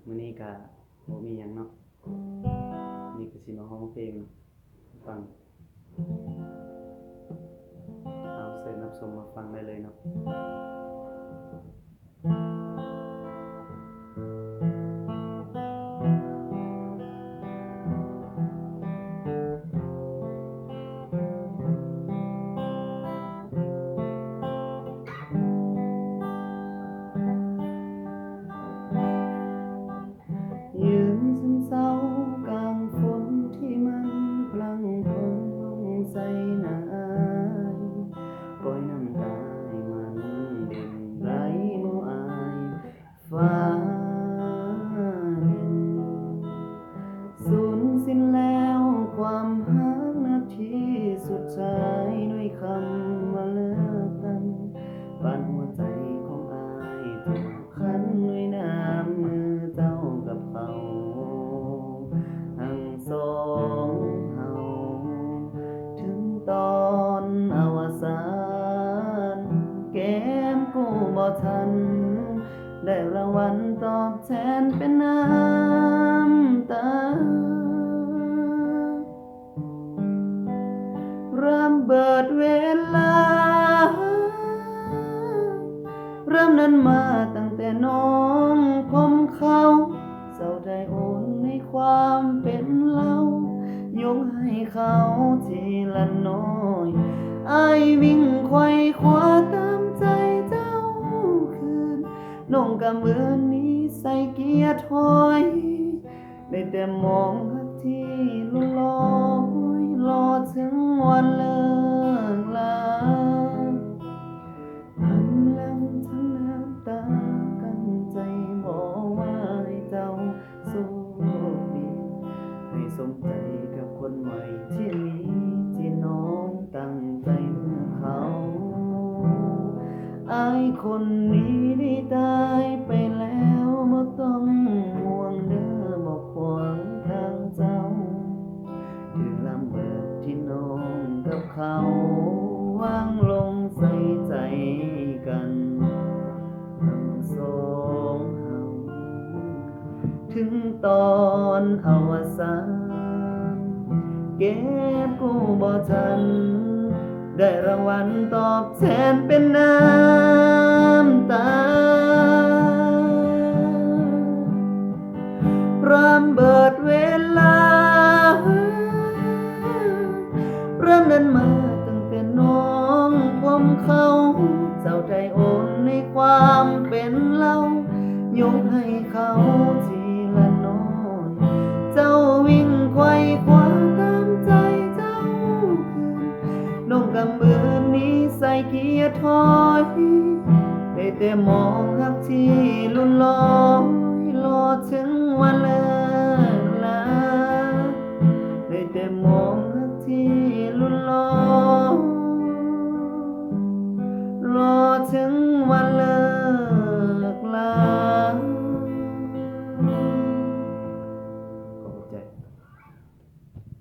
มื้อนี้ก็บ่มีหยังเนาะนี่ก็สิมาร้องเพลงฟังเอาเสิร์ชรับชมมาฟังได้เลยเนาะยืนซึมเศร้ากลางฝนที่มันพลังพรลงใส่หน้าอายปล่อยน้ำตาให้มันเด่นไหลบ่อายฟ้าดินสูญสิ้นแล้วความรักนาทีสุดท้ายด้วยคำว่าเลิกกันปานหัวใจของอายถูกคันด้วยน้ำมือเจ้ากับเขาทั้งสองเฮาถึงตอนอวสานเกมกูบ่ทันได้รางวัลตอบแทนเป็นน้ำตาระเบิดเวลาเริ่มนั้นมาตั้งแต่น้องพบเขาเศร้าใจโอนในความเป็นเรายกให้เขาทีละน้อยอ้ายวิ่งไขว่คว้าตามใจเจ้าคืนน้องกำมือนี้ใส่เกียร์ถอยได้แต่มองหักที่ลอยรอถึงวันเลิกลาหันหลังทั้งน้ำตากันใจบอกว่าให้เจ้าโชคดีให้สมใจกับคนใหม่ที่มีที่น้องตั้งใจเพื่อเขาอายคนนี้ได้ตายไปแล้วบ่ต้องห่วงเด้อบ่ขวางทางเจ้าถึงลำเบิดที่น้องกับเขาวางลงใส่ใจกันทั้งสองเฮาถึงตอนอวสานเก็บกู้บ่ทันได้รางวัลตอบแทนเป็นน้ำตาระเบิดเวลาเริ่มนั้นมาตั้งแต่น้องพบเขาเศร้าใจโอนในความเป็นเรายกให้เขาทีละน้อยเจ้าวิ่งไขว่คว้าตามใจเจ้าคืนน้องกำมือนี้ใส่เกียร์ถอยได้แต่มองหักที่ลุ่นลอยรอถึงวันเลิกลาได้แต่มองหักที่ลุ่นลอยรอถึงวันเลิ